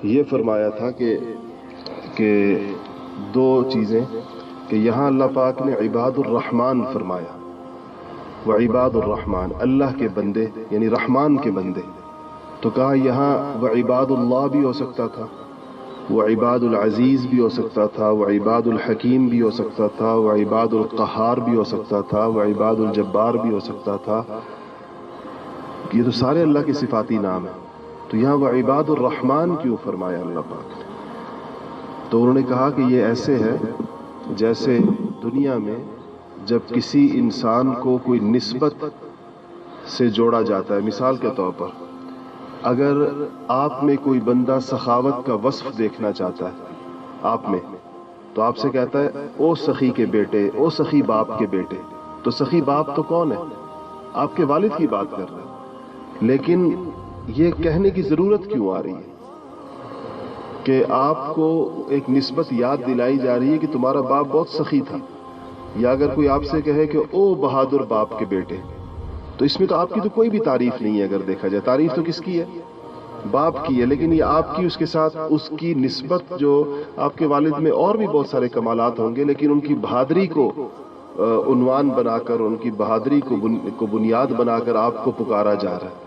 یہ فرمایا تھا کہ دو چیزیں، کہ یہاں اللہ پاک نے عباد الرحمن فرمایا، وعباد الرحمن، اللہ کے بندے یعنی رحمان کے بندے، تو کہا یہاں وعباد اللہ بھی ہو سکتا تھا، وعباد العزیز بھی ہو سکتا تھا، وعباد الحکیم بھی ہو سکتا تھا، وعباد القہار بھی ہو سکتا تھا، وعباد الجبار بھی ہو سکتا تھا. یہ تو سارے اللہ کے صفاتی نام ہیں، تو یہاں وعباد الرحمن کیوں فرمایا اللہ پاک نے؟ تو انہوں نے کہا کہ یہ ایسے ہے جیسے دنیا میں جب کسی انسان کو کوئی نسبت سے جوڑا جاتا ہے. مثال کے طور پر اگر آپ میں کوئی بندہ سخاوت کا وصف دیکھنا چاہتا ہے آپ میں، تو آپ سے کہتا ہے او سخی کے بیٹے، او سخی باپ کے بیٹے. تو سخی باپ تو کون ہے؟ آپ کے والد کی بات کر رہے ہیں. لیکن یہ کہنے کی ضرورت کیوں آ رہی ہے کہ آپ کو ایک نسبت یاد دلائی جا رہی ہے کہ تمہارا باپ بہت سخی تھا؟ یا اگر کوئی آپ سے کہے کہ او بہادر باپ کے بیٹے، تو اس میں تو آپ کی تو کوئی بھی تعریف نہیں ہے. اگر دیکھا جائے تعریف تو کس کی ہے؟ باپ کی ہے. لیکن یہ آپ کی اس کے ساتھ اس کی نسبت، جو آپ کے والد میں اور بھی بہت سارے کمالات ہوں گے، لیکن ان کی بہادری کو عنوان بنا کر، ان کی بہادری کو بنیاد بنا کر آپ کو پکارا جا رہا ہے.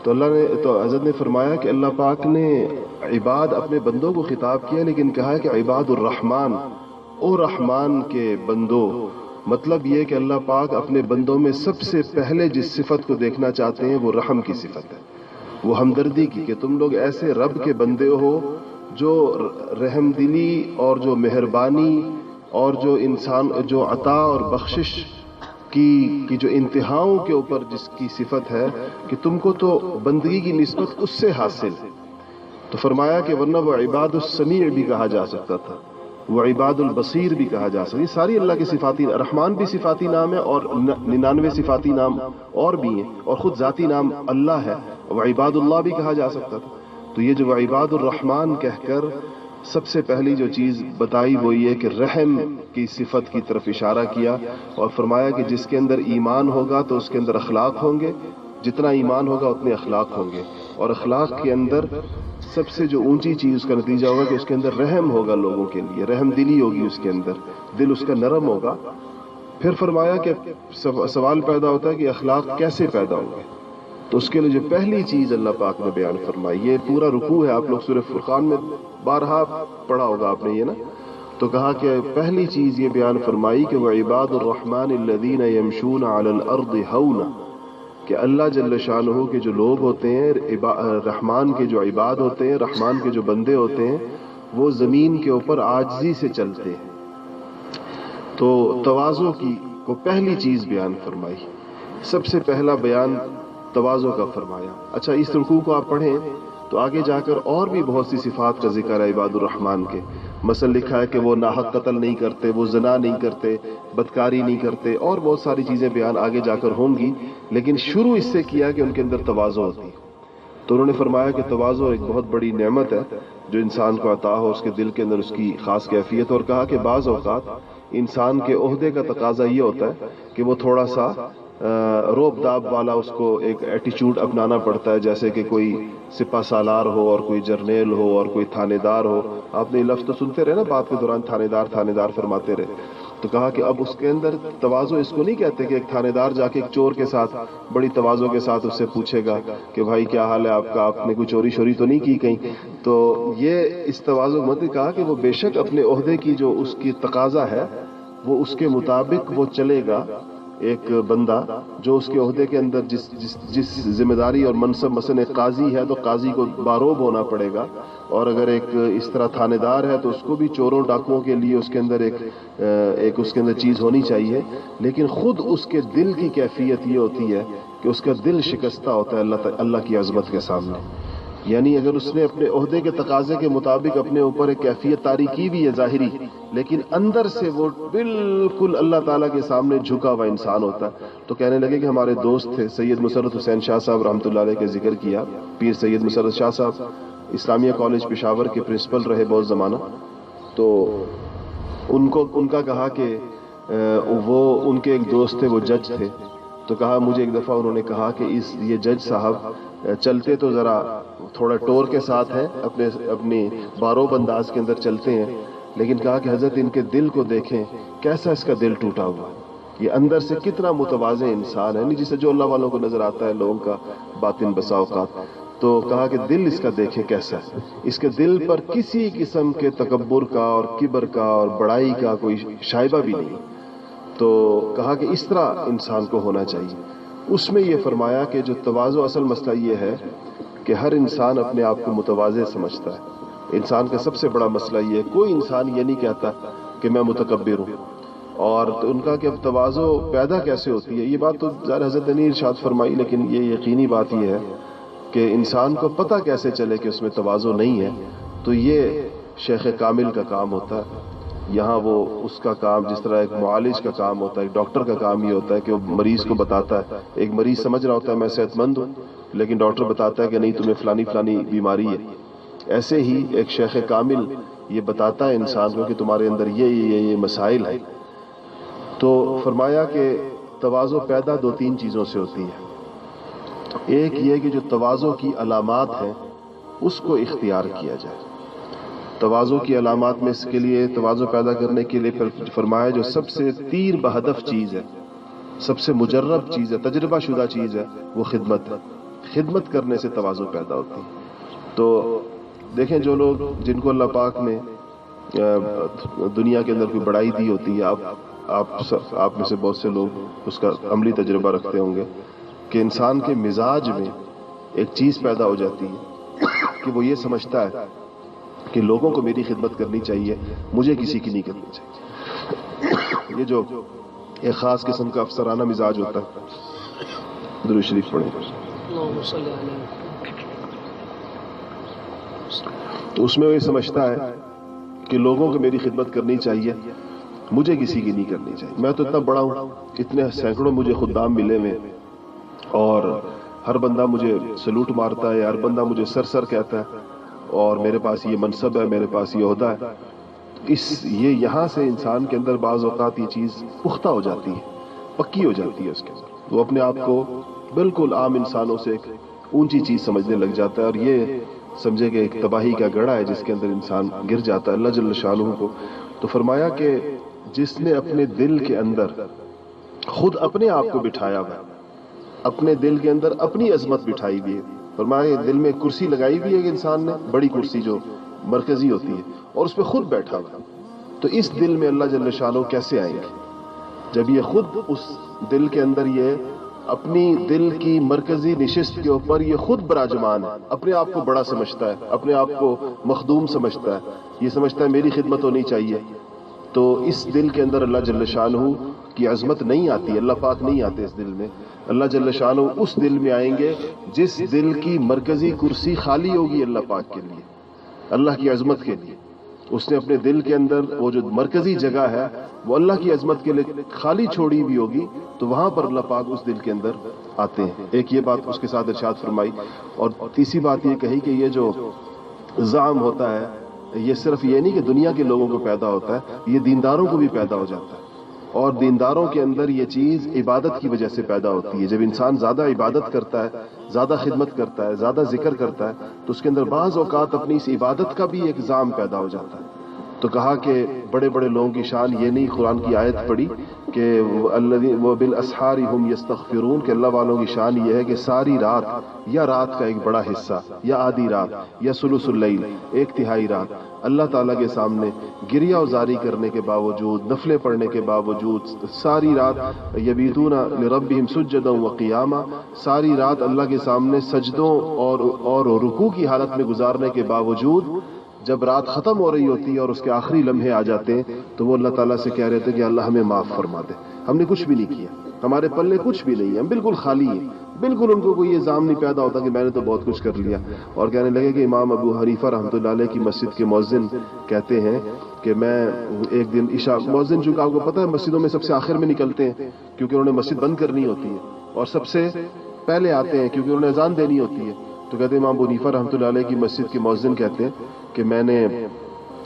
تو حضرت نے فرمایا کہ اللہ پاک نے عباد اپنے بندوں کو خطاب کیا، لیکن کہا ہے کہ عباد الرحمن، او رحمان کے بندوں. مطلب یہ کہ اللہ پاک اپنے بندوں میں سب سے پہلے جس صفت کو دیکھنا چاہتے ہیں وہ رحم کی صفت ہے، وہ ہمدردی کی، کہ تم لوگ ایسے رب کے بندے ہو جو رحم دلی اور جو مہربانی اور جو انسان جو عطا اور بخشش کی جو انتہاؤں کے اوپر جس کی صفت ہے، کہ تم کو تو بندگی کی نسبت اس سے حاصل. تو فرمایا کہ ورنہ وہ عباد السمیع بھی کہا جا سکتا تھا، وہ عباد البصیر بھی کہا جا سکتا. یہ ساری اللہ کے صفاتی، رحمان بھی صفاتی نام ہے اور 99 صفاتی نام اور بھی ہیں، اور خود ذاتی نام اللہ ہے. وہ عباد اللہ بھی کہا جا سکتا تھا. تو یہ جو عباد الرحمن کہہ کر سب سے پہلی جو چیز بتائی وہ یہ کہ رحم کی صفت کی طرف اشارہ کیا، اور فرمایا کہ جس کے اندر ایمان ہوگا تو اس کے اندر اخلاق ہوں گے، جتنا ایمان ہوگا اتنے اخلاق ہوں گے، اور اخلاق کے اندر سب سے جو اونچی چیز اس کا نتیجہ ہوگا کہ اس کے اندر رحم ہوگا، لوگوں کے لیے رحم دلی ہوگی، اس کے اندر دل اس کا نرم ہوگا. پھر فرمایا کہ سوال پیدا ہوتا ہے کہ اخلاق کیسے پیدا ہوں گے؟ تو اس کے لیے جو پہلی چیز اللہ پاک نے بیان فرمائی، یہ پورا رکوع ہے، آپ لوگ سورہ فرقان میں بارہا پڑھا ہوگا آپ نے یہ نا. تو کہا کہ پہلی چیز یہ بیان فرمائی کہ وہ عباد الرحمن الذین یمشون علی الارض ہونا، کہ اللہ جل شانہ کے جو لوگ ہوتے ہیں، رحمان کے جو عباد ہوتے ہیں، رحمان کے جو بندے ہوتے ہیں، وہ زمین کے اوپر عاجزی سے چلتے ہیں. تو تواضع کی کو پہلی چیز بیان فرمائی، سب سے پہلا بیان تواضع کا فرمایا. اچھا، اس رکوع کو آپ پڑھیں تو آگے جا کر اور بھی بہت سی صفات کا ذکر ہے عباد الرحمن کے. مثلا لکھا ہے کہ وہ ناحق قتل نہیں کرتے، وہ زنا نہیں کرتے، بدکاری نہیں کرتے، اور بہت ساری چیزیں بیان آگے جا کر ہوں گی. لیکن شروع اس سے کیا کہ ان کے اندر تواضع ہوتی ہے. تو انہوں نے فرمایا کہ تواضع ایک بہت بڑی نعمت ہے جو انسان کو عطا ہو، اس کے دل کے اندر اس کی خاص کیفیت. اور کہا کہ بعض اوقات انسان کے عہدے کا تقاضا یہ ہوتا ہے کہ وہ تھوڑا سا روب داب والا اس کو ایک ایٹیچیوڈ اپنانا پڑتا ہے، جیسے کہ کوئی سپہ سالار ہو اور کوئی جرنیل ہو اور کوئی تھانے دار ہو. آپ نے لفظ تو سنتے رہے نا بات کے دوران، تھانے دار فرماتے رہے. تو کہا کہ اب اس کے اندر تواضع اس کو نہیں کہتے کہ ایک تھانے دار جا کے ایک چور کے ساتھ بڑی تواضع کے ساتھ اس سے پوچھے گا کہ بھائی کیا حال ہے آپ کا، آپ نے کوئی چوری شوری تو نہیں کی کہیں. تو یہ اس تواضع مت کہا کہ وہ بے شک اپنے عہدے کی جو اس کی تقاضا ہے وہ اس کے مطابق وہ چلے گا. ایک بندہ جو اس کے عہدے کے اندر جس ذمہ داری اور منصب، مثلا ایک قاضی ہے تو قاضی کو باروب ہونا پڑے گا، اور اگر ایک اس طرح تھانے دار ہے تو اس کو بھی چوروں ڈاکوؤں کے لیے اس کے اندر ایک اس کے اندر چیز ہونی چاہیے. لیکن خود اس کے دل کی کیفیت یہ ہوتی ہے کہ اس کا دل شکستہ ہوتا ہے اللہ کی عظمت کے سامنے. یعنی اگر اس نے اپنے عہدے کے تقاضے کے مطابق اپنے اوپر ایک کیفیت طاری کی بھی ہے ظاہری، لیکن اندر سے وہ بالکل اللہ تعالیٰ کے سامنے جھکا ہوا انسان ہوتا ہے. تو کہنے لگے کہ ہمارے دوست تھے سید مسرت حسین شاہ صاحب رحمۃ اللہ علیہ کے ذکر کیا. پیر سید مسرت شاہ صاحب اسلامیہ کالج پشاور کے پرنسپل رہے بہت زمانہ. تو ان کا کہا کہ وہ ان کے ایک دوست تھے، وہ جج تھے. تو کہا مجھے ایک دفعہ انہوں نے کہا کہ یہ جج صاحب چلتے تو ذرا تھوڑا ٹور کے ساتھ ہیں، اپنی باروب انداز کے اندر چلتے ہیں، لیکن کہا کہ حضرت ان کے دل کو دیکھیں، کیسا اس کا دل ٹوٹا ہوا، یہ اندر سے کتنا متواضع انسان ہے، جسے جو اللہ والوں کو نظر آتا ہے لوگوں کا باطن بسا اوقات، تو کہا کہ دل اس کا دیکھیں کیسا ہے، اس کے دل پر کسی قسم کے تکبر کا اور کبر کا اور بڑائی کا کوئی شائبہ بھی نہیں۔ تو کہا کہ اس طرح انسان کو ہونا چاہیے۔ اس میں یہ فرمایا کہ جو تواضع، اصل مسئلہ یہ ہے کہ ہر انسان اپنے آپ کو متواضع سمجھتا ہے۔ انسان کا سب سے بڑا مسئلہ یہ ہے، کوئی انسان یہ نہیں کہتا کہ میں متکبر ہوں۔ اور ان کا کہ تواضع پیدا کیسے ہوتی ہے، یہ بات تو ظاہر حضرت نے ارشاد فرمائی، لیکن یہ یقینی بات یہ ہے کہ انسان کو پتہ کیسے چلے کہ اس میں تواضع نہیں ہے، تو یہ شیخ کامل کا کام ہوتا ہے۔ یہاں وہ اس کا کام، جس طرح ایک معالج کا کام ہوتا ہے، ایک ڈاکٹر کا کام یہ ہوتا ہے کہ وہ مریض کو بتاتا ہے۔ ایک مریض سمجھ رہا ہوتا ہے میں صحت مند ہوں، لیکن ڈاکٹر بتاتا ہے کہ نہیں تمہیں فلانی بیماری ہے۔ ایسے ہی ایک شیخ کامل یہ بتاتا ہے انسان کو کہ تمہارے اندر یہ مسائل ہیں۔ تو فرمایا کہ تواضع پیدا دو تین چیزوں سے ہوتی ہے۔ ایک یہ کہ جو تواضع کی علامات ہیں اس کو اختیار کیا جائے۔ تواضع کی علامات میں اس کے لیے، تواضع پیدا کرنے کے لیے فرمایا جو سب سے تیر بہدف چیز ہے، سب سے مجرب چیز ہے، تجربہ شدہ چیز ہے، وہ خدمت ہے۔ خدمت کرنے سے تواضع پیدا ہوتی ہے۔ تو دیکھیں جو لوگ، جن کو اللہ پاک نے دنیا کے اندر کوئی بڑائی دی ہوتی ہے، آپ میں سے بہت سے لوگ اس کا عملی تجربہ رکھتے ہوں گے کہ انسان کے مزاج میں ایک چیز پیدا ہو جاتی ہے کہ وہ یہ سمجھتا ہے کہ لوگوں کو میری خدمت کرنی چاہیے، مجھے کسی کی نہیں کرنی چاہیے۔ یہ جو ایک خاص قسم کا افسرانہ مزاج ہوتا ہے۔ درود شریف پڑھیں۔ تو اس میں وہ یہ سمجھتا ہے کہ لوگوں کو میری خدمت کرنی چاہیے، مجھے کسی کی نہیں کرنی چاہیے۔ میں تو اتنا بڑا ہوں، اتنے سینکڑوں مجھے خدام ملے ہوئے، اور ہر بندہ مجھے سلوٹ مارتا ہے، ہر بندہ مجھے سر کہتا ہے، اور میرے پاس یہ منصب ہے، میرے پاس یہ عہدہ ہے۔ یہ یہاں سے انسان کے اندر بعض اوقات یہ چیز پختہ ہو جاتی ہے، پکی ہو جاتی ہے اس کے اندر۔ وہ اپنے آپ کو بالکل عام انسانوں سے ایک اونچی چیز سمجھنے لگ جاتا ہے، اور یہ سمجھے کہ ایک تباہی کا گڑھا ہے جس کے اندر انسان گر جاتا ہے اللہ جل شانہ کو۔ تو فرمایا کہ جس نے اپنے دل کے اندر خود اپنے آپ کو بٹھایا ہوا، اپنے دل کے اندر اپنی عظمت بٹھائی ہوئی ہے، فرمایا دل میں کرسی لگائی ہوئی ہے کہ انسان نے، بڑی کرسی جو مرکزی ہوتی ہے، اور اس پہ خود بیٹھا ہوا، تو اس دل میں اللہ جل شانہ کیسے آئیں گے جب یہ خود اس دل کے اندر یہ اپنی دل کی مرکزی نشست کے اوپر یہ خود براجمان ہے، اپنے آپ کو بڑا سمجھتا ہے، اپنے آپ کو مخدوم سمجھتا ہے، یہ سمجھتا ہے میری خدمت ہونی چاہیے۔ تو اس دل کے اندر اللہ جل شانہ کی عظمت نہیں آتی، اللہ پاک نہیں آتے اس دل میں۔ اللہ جل شانہ اس دل میں آئیں گے جس دل کی مرکزی کرسی خالی ہوگی اللہ پاک کے لیے، اللہ کی عظمت کے لیے۔ اس نے اپنے دل کے اندر وہ جو مرکزی جگہ ہے وہ اللہ کی عظمت کے لیے خالی چھوڑی بھی ہوگی، تو وہاں پر اللہ پاک اس دل کے اندر آتے ہیں۔ ایک یہ بات اس کے ساتھ ارشاد فرمائی، اور تیسری بات یہ کہی کہ یہ جو زعم ہوتا ہے یہ صرف یہ نہیں کہ دنیا کے لوگوں کو پیدا ہوتا ہے، یہ دینداروں کو بھی پیدا ہو جاتا ہے، اور دینداروں کے اندر یہ چیز عبادت کی وجہ سے پیدا ہوتی ہے۔ جب انسان زیادہ عبادت کرتا ہے، زیادہ خدمت کرتا ہے، زیادہ ذکر کرتا ہے، تو اس کے اندر بعض اوقات اپنی اس عبادت کا بھی ایک زعم پیدا ہو جاتا ہے۔ تو کہا کہ بڑے بڑے لوگوں کی شان یہ نہیں، قرآن کی آیت پڑھی کہ وہ بالاسحار ہم یستغفرون، کہ اللہ والوں کی شان یہ ہے کہ ساری رات یا رات کا ایک بڑا حصہ یا آدھی رات یا ثلث اللیل، ایک تہائی رات اللہ تعالیٰ کے سامنے گریہ وزاری کرنے کے باوجود، نفلیں پڑھنے کے باوجود، ساری رات یبیتون لربہم سجدا وقیاما، ساری رات اللہ کے سامنے سجدوں اور رکوع کی حالت میں گزارنے کے باوجود جب رات ختم ہو رہی ہوتی ہے اور اس کے آخری لمحے آ جاتے ہیں تو وہ اللہ تعالیٰ سے کہہ رہے تھے کہ اللہ ہمیں معاف فرما دے، ہم نے کچھ بھی نہیں کیا، ہمارے پلے کچھ بھی نہیں ہے، ہم بالکل خالی ہیں۔ بالکل ان کو کوئی یہ زعم نہیں پیدا ہوتا کہ میں نے تو بہت کچھ کر لیا۔ اور کہنے لگے کہ امام ابو حنیفہ رحمۃ اللہ علیہ کی مسجد کے مؤذن کہتے ہیں کہ میں ایک دن عشاء، مؤذن چونکہ آپ کو پتہ ہے مسجدوں میں سب سے آخر میں نکلتے ہیں کیونکہ انہوں نے مسجد بند کرنی ہوتی ہے، اور سب سے پہلے آتے ہیں کیونکہ انہوں نے اذان دینی ہوتی ہے۔ تو کہتے ہیں امام ابو حنیفہ رحمۃ اللہ علیہ کی مسجد کے مؤذن کہتے ہیں کہ میں نے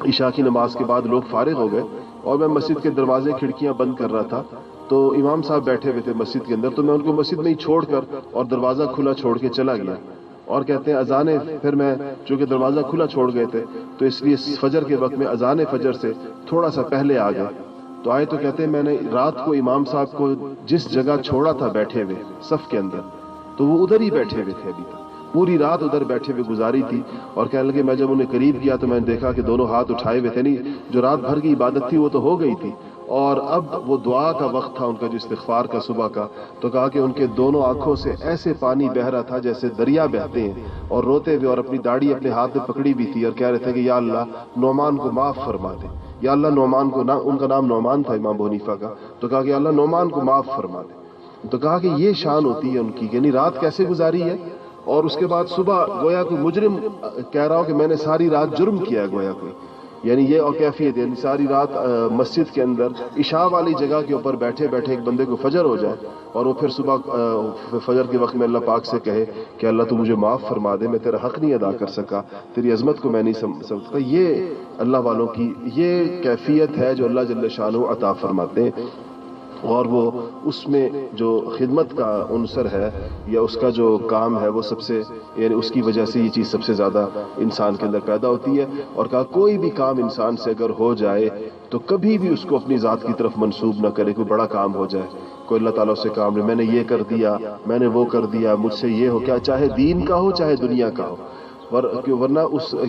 عشاء کی نماز کے بعد لوگ فارغ ہو گئے اور میں مسجد کے دروازے کھڑکیاں بند کر رہا تھا، تو امام صاحب بیٹھے ہوئے تھے مسجد کے اندر، تو میں ان کو مسجد میں ہی چھوڑ کر اور دروازہ کھلا چھوڑ کے چلا گیا، اور کہتے ہیں اذان، پھر میں چونکہ دروازہ کھلا چھوڑ گئے تھے تو اس لیے فجر کے وقت میں اذان فجر سے تھوڑا سا پہلے آ گئے، تو آئے تو کہتے ہیں میں نے رات کو امام صاحب کو جس جگہ چھوڑا تھا بیٹھے ہوئے صف کے اندر، تو وہ ادھر ہی بیٹھے ہوئے تھے، ابھی تک پوری رات ادھر بیٹھے ہوئے گزاری تھی، اور کہنے لگے میں جب انہیں قریب کیا تو میں نے دیکھا کہ دونوں ہاتھ اٹھائے ہوئے تھے، نہیں جو رات بھر کی عبادت تھی وہ تو ہو گئی تھی، اور اب وہ دعا کا وقت تھا ان کا، جو استغفار کا صبح کا، تو کہا کہ ان کے دونوں آنکھوں سے ایسے پانی بہ رہا تھا جیسے دریا بہتے ہیں، اور روتے ہوئے، اور اپنی داڑھی اپنے ہاتھ میں پکڑی بھی تھی، اور کہہ رہے تھے کہ یا اللہ نعمان کو معاف فرما دے، یا اللہ نعمان کو، ان کا نام نعمان تھا امام ابو حنیفہ کا، تو کہا کہ اللہ نعمان کو معاف فرما دے، تو کہا کہ یہ شان ہوتی ہے ان کی، یعنی رات کیسے گزاری ہے، اور اس کے بعد صبح گویا کوئی مجرم کہہ رہا ہو کہ میں نے ساری رات جرم کیا ہے، گویا کوئی، یعنی یہ اور کیفیت، یعنی ساری رات مسجد کے اندر عشاء والی جگہ کے اوپر بیٹھے بیٹھے ایک بندے کو فجر ہو جائے، اور وہ پھر صبح فجر کے وقت میں اللہ پاک سے کہے کہ اللہ تو مجھے معاف فرما دے، میں تیرا حق نہیں ادا کر سکا، تیری عظمت کو میں نہیں سمجھ سکا، یہ اللہ والوں کی یہ کیفیت ہے جو اللہ جل شانہ عطا فرماتے ہیں، اور وہ اس میں جو خدمت کا عنصر ہے یا اس کا جو کام ہے وہ سب سے، یعنی اس کی وجہ سے یہ چیز سب سے زیادہ انسان کے اندر پیدا ہوتی ہے، اور کہا کوئی بھی کام انسان سے اگر ہو جائے تو کبھی بھی اس کو اپنی ذات کی طرف منسوب نہ کرے، کوئی بڑا کام ہو جائے، کوئی اللہ تعالیٰ سے کام لے، میں نے یہ کر دیا، میں نے وہ کر دیا، مجھ سے یہ ہو، کیا چاہے دین کا ہو چاہے دنیا کا ہو، ورنہ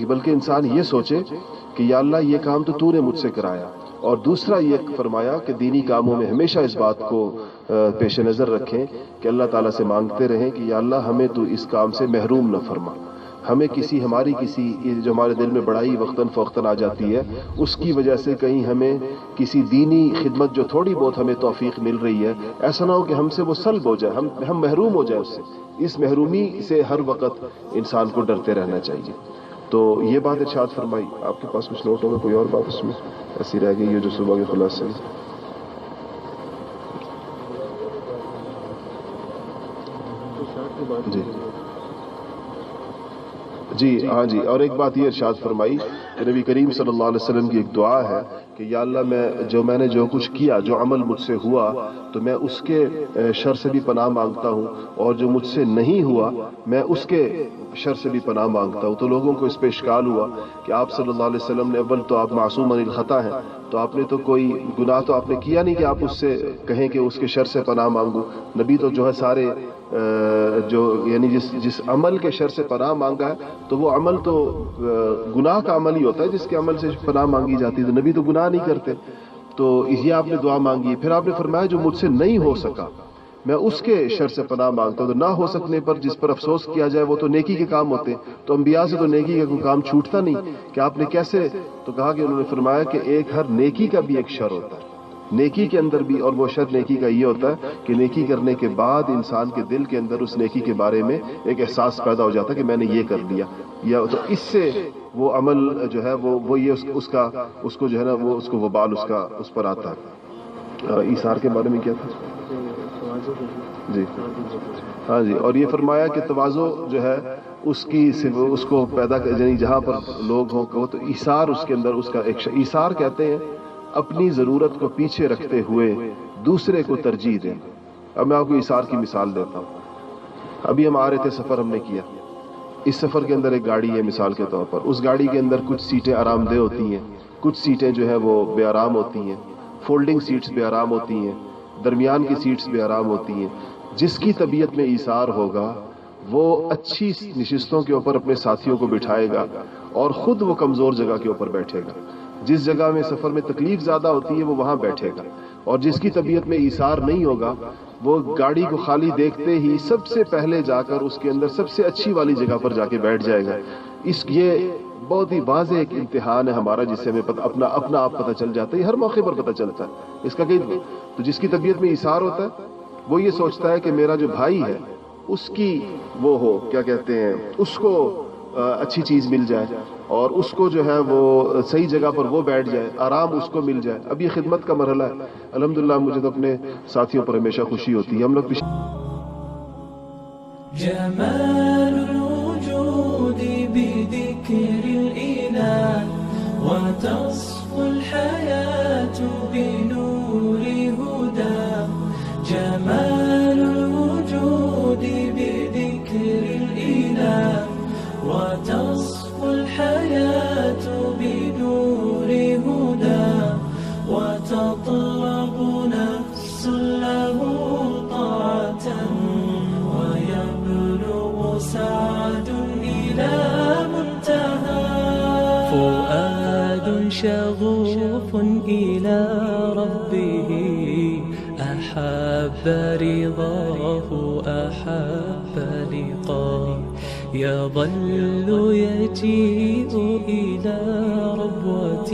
بلکہ انسان یہ سوچے کہ یا اللہ یہ کام تو نے مجھ سے کرایا، اور دوسرا یہ فرمایا کہ دینی کاموں میں ہمیشہ اس بات کو پیش نظر رکھیں کہ اللہ تعالیٰ سے مانگتے رہیں کہ یا اللہ ہمیں تو اس کام سے محروم نہ فرما، ہمیں ہماری کسی جو ہمارے دل میں بڑائی وقتاً فوقتاً آ جاتی ہے، اس کی وجہ سے کہیں ہمیں کسی دینی خدمت جو تھوڑی بہت ہمیں توفیق مل رہی ہے، ایسا نہ ہو کہ ہم سے وہ سلب ہو جائے، ہم محروم ہو جائے اس سے، اس محرومی سے ہر وقت انسان کو ڈرتے رہنا چاہیے۔ تو یہ بات ارشاد فرمائی۔ آپ کے پاس کچھ نوٹ ہوگا، کوئی اور بات اس میں ایسی رہ گئی ہے جو صبح کے خلاصے میں؟ جی ہاں جی، اور ایک بات یہ ارشاد فرمائی کہ نبی کریم صلی اللہ علیہ وسلم کی ایک دعا ہے کہ یا اللہ میں نے جو کچھ کیا، جو عمل مجھ سے ہوا، تو میں اس کے شر سے بھی پناہ مانگتا ہوں، اور جو مجھ سے نہیں ہوا میں اس کے شر سے بھی پناہ مانگتا ہوں۔ تو لوگوں کو اس پہ اشکال ہوا کہ آپ صلی اللہ علیہ وسلم نے، اول تو آپ معصوم عن الخطا ہیں، تو آپ نے تو کوئی گناہ تو آپ نے کیا نہیں کہ آپ اس سے کہیں کہ اس کے شر سے پناہ مانگو، نبی تو جو ہے سارے جو یعنی جس عمل کے شر سے پناہ مانگا ہے تو وہ عمل تو گناہ کا عمل ہی ہوتا ہے جس کے عمل سے پناہ مانگی جاتی ہے، تو نبی تو گناہ نہیں کرتے، تو یہ آپ نے دعا مانگی۔ پھر آپ نے فرمایا جو مجھ سے نہیں ہو سکا میں اس کے شر سے پناہ مانگتا ہوں، تو نہ ہو سکنے پر جس پر افسوس کیا جائے وہ تو نیکی کے کام ہوتے ہیں، تو انبیاء سے تو نیکی کا کوئی کام چھوٹتا نہیں، کہ آپ نے کیسے، تو کہا کہ انہوں نے فرمایا کہ ہر نیکی کا بھی ایک شر ہوتا ہے، نیکی کے اندر بھی، اور وہ شر نیکی کا یہ ہوتا ہے کہ نیکی کرنے کے بعد انسان کے دل کے اندر اس نیکی کے بارے میں ایک احساس پیدا ہو جاتا ہے کہ میں نے یہ کر لیا، یا تو اس سے وہ عمل جو ہے وہ یہ اس کو جو ہے نا وہ اس کو وبال اس پر آتا ہے۔ ایثار کے بارے میں کیا تھا؟ جی ہاں جی، اور یہ فرمایا کہ تواضع جو ہے اس کو پیدا یعنی جہاں پر لوگ ہوں تو ایثار اس کے اندر اس کا ایک ایثار کہتے ہیں اپنی ضرورت کو پیچھے رکھتے ہوئے دوسرے کو ترجیح دیں۔ اب میں آپ کو ایثار کی مثال دیتا ہوں۔ ابھی ہم آ رہے تھے، سفر ہم نے کیا، اس سفر کے اندر ایک گاڑی ہے مثال کے طور پر، اس گاڑی کے اندر کچھ سیٹیں آرام دہ ہوتی ہیں، کچھ سیٹیں جو ہے وہ بے آرام ہوتی ہیں، فولڈنگ سیٹس بے آرام ہوتی ہیں، درمیان کی سیٹس بے آرام ہوتی ہیں۔ جس کی طبیعت میں ایثار ہوگا وہ اچھی نشستوں کے اوپر اپنے ساتھیوں کو بٹھائے گا اور خود وہ کمزور جگہ کے اوپر بیٹھے گا، جس جگہ میں سفر میں تکلیف زیادہ ہوتی ہے وہ وہاں بیٹھے گا، اور جس کی طبیعت میں ایثار نہیں ہوگا وہ گاڑی کو خالی دیکھتے ہی سب سے پہلے جا کر اس کے اندر سب سے اچھی والی جگہ پر جا کے بیٹھ جائے گا۔ یہ بہت ہی واضح ایک امتحان ہے ہمارا، جس سے ہمیں اپنا آپ پتہ چل جاتا ہے، یہ ہر موقع پر پتہ چلتا ہے اس کا تو جس کی طبیعت میں ایثار ہوتا ہے وہ یہ سوچتا ہے کہ میرا جو بھائی ہے اس کی وہ ہو، کیا کہتے ہیں، اس کو اچھی چیز مل جائے، اور اس کو جو ہے وہ صحیح جگہ پر وہ بیٹھ جائے، آرام اس کو مل جائے۔ اب یہ خدمت کا مرحلہ ہے، الحمدللہ مجھے تو اپنے ساتھیوں پر ہمیشہ خوشی ہوتی ہے۔ ہم لوگ جمال الوجود بذكر الإله وتصفو الحياة بنور هداه عبد شغوف إلى ربه، أحب رضاه أحب لقاه، يظل يجيء إلى ربوة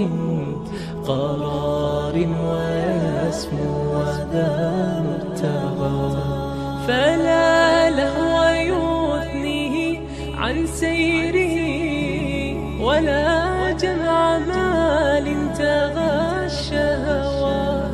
قرار ويسمو وذا مرتغى، فلا لهو يثنيه عن سيره، ولا جمع مال تغى الشهوات.